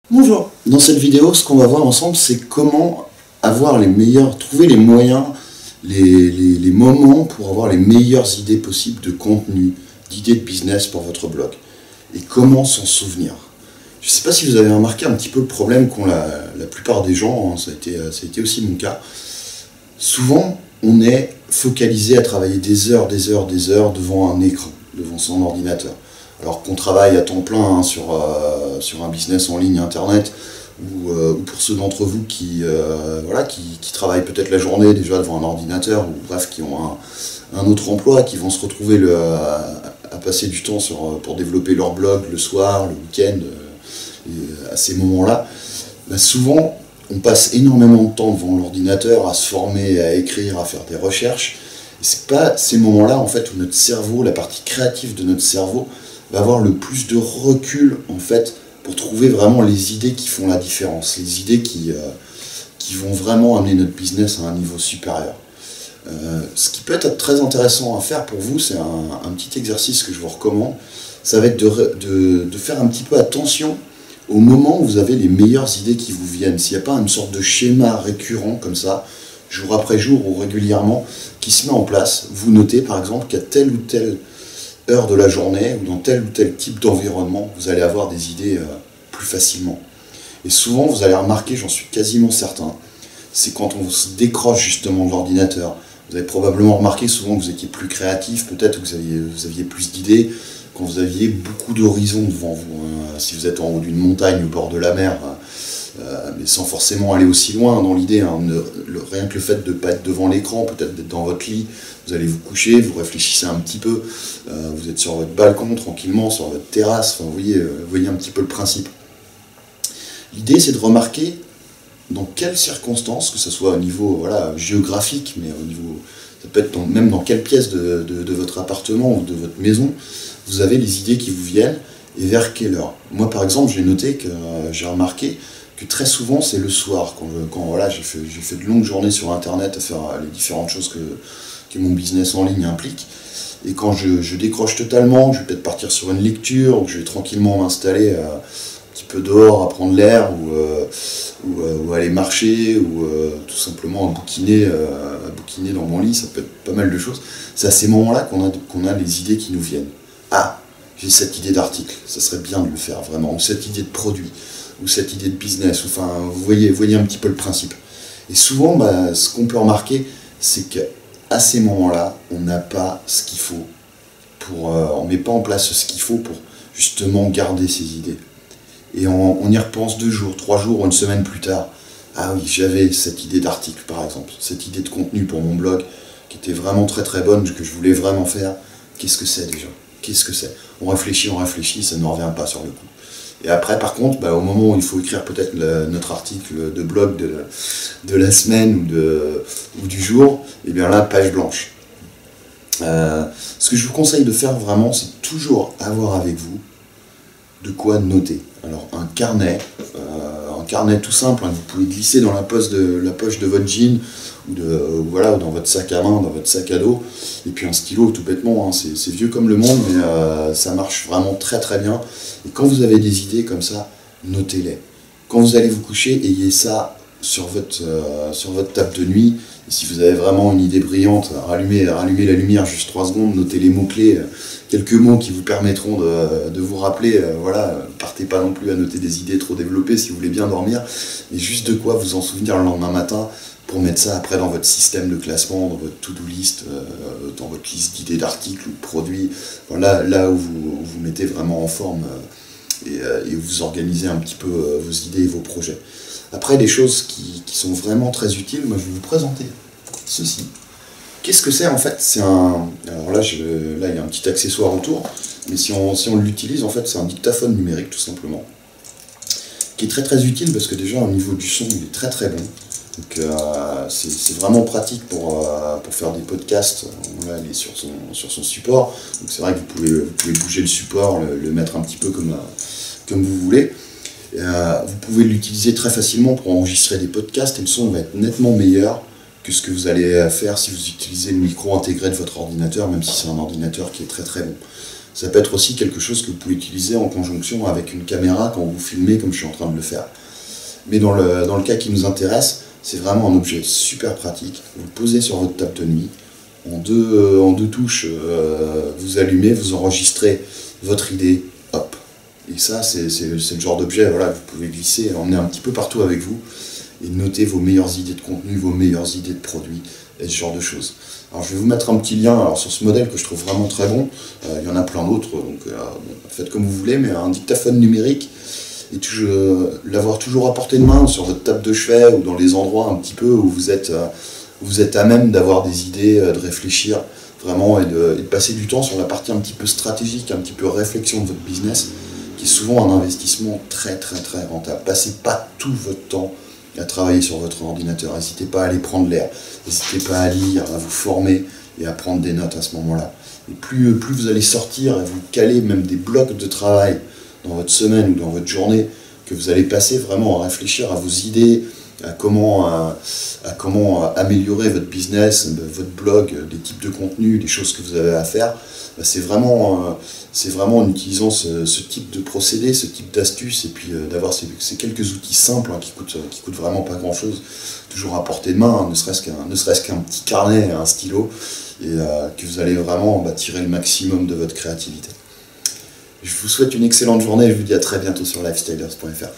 Bonjour. Dans cette vidéo, ce qu'on va voir ensemble, c'est comment avoir trouver les moyens, les moments pour avoir les meilleures idées possibles de contenu, d'idées de business pour votre blog. Et comment s'en souvenir. Je ne sais pas si vous avez remarqué un petit peu le problème qu'ont la plupart des gens, hein, ça a été aussi mon cas. Souvent, on est focalisé à travailler des heures devant un écran, devant son ordinateur. Alors qu'on travaille à temps plein sur un business en ligne internet, ou pour ceux d'entre vous qui travaillent peut-être la journée déjà devant un ordinateur, ou bref, qui ont un autre emploi, qui vont se retrouver à passer du temps pour développer leur blog le soir, le week-end, à ces moments-là, souvent on passe énormément de temps devant l'ordinateur à se former, à écrire, à faire des recherches. Et c'est pas ces moments-là en fait où notre cerveau, la partie créative de notre cerveau, va avoir le plus de recul en fait pour trouver vraiment les idées qui font la différence, les idées qui vont vraiment amener notre business à un niveau supérieur. Ce qui peut être très intéressant à faire pour vous, c'est un petit exercice que je vous recommande, ça va être de faire un petit peu attention au moment où vous avez les meilleures idées qui vous viennent. S'il n'y a pas une sorte de schéma récurrent comme ça, jour après jour ou régulièrement, qui se met en place, vous notez par exemple qu'à telle ou telle heure de la journée ou dans tel ou tel type d'environnement, vous allez avoir des idées plus facilement. Et souvent, vous allez remarquer, j'en suis quasiment certain, c'est quand on se décroche justement de l'ordinateur. Vous avez probablement remarqué souvent que vous étiez plus créatif, peut-être que vous aviez plus d'idées, quand vous aviez beaucoup d'horizons devant vous. Si vous êtes en haut d'une montagne au bord de la mer, mais sans forcément aller aussi loin dans l'idée, rien que le fait de ne pas être devant l'écran, peut-être d'être dans votre lit, vous allez vous coucher, vous réfléchissez un petit peu, vous êtes sur votre balcon tranquillement, sur votre terrasse, vous voyez un petit peu le principe. L'idée c'est de remarquer dans quelles circonstances, que ce soit au niveau géographique, mais au niveau, ça peut être même dans quelle pièce de votre appartement ou de votre maison, vous avez les idées qui vous viennent et vers quelle heure. Moi par exemple, j'ai remarqué que très souvent c'est le soir, quand j'ai fait de longues journées sur internet à faire les différentes choses que mon business en ligne implique, et quand je décroche totalement, je vais peut-être partir sur une lecture, ou je vais tranquillement m'installer un petit peu dehors à prendre l'air, ou aller marcher, ou tout simplement à bouquiner dans mon lit, ça peut être pas mal de choses. C'est à ces moments-là qu'on a les idées qui nous viennent. Ah, j'ai cette idée d'article, ça serait bien de le faire vraiment, ou cette idée de produit, ou cette idée de business, enfin, vous voyez un petit peu le principe. Et souvent, ce qu'on peut remarquer, c'est qu'à ces moments-là, on n'a pas ce qu'il faut, on ne met pas en place ce qu'il faut pour justement garder ces idées. Et on y repense 2 jours, 3 jours ou une semaine plus tard. Ah oui, j'avais cette idée d'article par exemple, cette idée de contenu pour mon blog, qui était vraiment très très bonne, que je voulais vraiment faire. Qu'est-ce que c'est déjà ? Qu'est-ce que c'est ? On réfléchit, ça ne revient pas sur le coup. Et après, par contre, au moment où il faut écrire peut-être notre article de blog de la semaine ou du jour, et bien là, page blanche. Ce que je vous conseille de faire vraiment, c'est toujours avoir avec vous de quoi noter. Alors un carnet tout simple, que vous pouvez glisser dans la poche de votre jean, ou dans votre sac à main, dans votre sac à dos, et puis un stylo tout bêtement, c'est vieux comme le monde, mais ça marche vraiment très très bien. Et quand vous avez des idées comme ça, notez-les. Quand vous allez vous coucher, ayez ça sur votre table de nuit. Et si vous avez vraiment une idée brillante, rallumez la lumière juste 3 secondes, notez les mots-clés, quelques mots qui vous permettront de vous rappeler, partez pas non plus à noter des idées trop développées si vous voulez bien dormir, mais juste de quoi vous en souvenir le lendemain matin, pour mettre ça après dans votre système de classement, dans votre to-do list, dans votre liste d'idées d'articles ou de produits, là où vous mettez vraiment en forme et vous organisez un petit peu vos idées et vos projets. Après, des choses qui sont vraiment très utiles, moi je vais vous présenter ceci. Qu'est-ce que c'est en fait? Alors là, il y a un petit accessoire autour, mais si on l'utilise, en fait, c'est un dictaphone numérique tout simplement, qui est très très utile parce que déjà au niveau du son, il est très très bon. Donc c'est vraiment pratique pour faire des podcasts. Là, il est sur son support, donc c'est vrai que vous pouvez bouger le support, le mettre un petit peu comme vous voulez. Vous pouvez l'utiliser très facilement pour enregistrer des podcasts et le son va être nettement meilleur que ce que vous allez faire si vous utilisez le micro intégré de votre ordinateur, même si c'est un ordinateur qui est très très bon. Ça peut être aussi quelque chose que vous pouvez utiliser en conjonction avec une caméra quand vous filmez, comme je suis en train de le faire. Mais dans le cas qui nous intéresse, c'est vraiment un objet super pratique. Vous le posez sur votre table de nuit. En deux touches, vous allumez, vous enregistrez votre idée, hop. Et ça, c'est le genre d'objet, voilà, que vous pouvez glisser, emmener un petit peu partout avec vous et noter vos meilleures idées de contenu, vos meilleures idées de produits et ce genre de choses. Alors je vais vous mettre un petit lien sur ce modèle que je trouve vraiment très bon. Il y en a plein d'autres, donc faites comme vous voulez, mais un dictaphone numérique, et l'avoir toujours à portée de main sur votre table de chevet ou dans les endroits un petit peu où vous êtes à même d'avoir des idées, de réfléchir vraiment et de passer du temps sur la partie un petit peu stratégique, un petit peu réflexion de votre business, qui est souvent un investissement très très très rentable. Passez pas tout votre temps à travailler sur votre ordinateur, n'hésitez pas à aller prendre l'air, n'hésitez pas à lire, à vous former et à prendre des notes à ce moment-là. Et plus vous allez sortir et vous caler même des blocs de travail dans votre semaine ou dans votre journée, que vous allez passer vraiment à réfléchir à vos idées, à comment améliorer votre business, votre blog, les types de contenus, les choses que vous avez à faire, c'est vraiment en utilisant ce type de procédé, ce type d'astuce, et puis d'avoir ces quelques outils simples qui coûtent vraiment pas grand chose, toujours à portée de main, ne serait-ce qu'un petit carnet, un stylo, et que vous allez vraiment tirer le maximum de votre créativité. Je vous souhaite une excellente journée et je vous dis à très bientôt sur lifestylers.fr.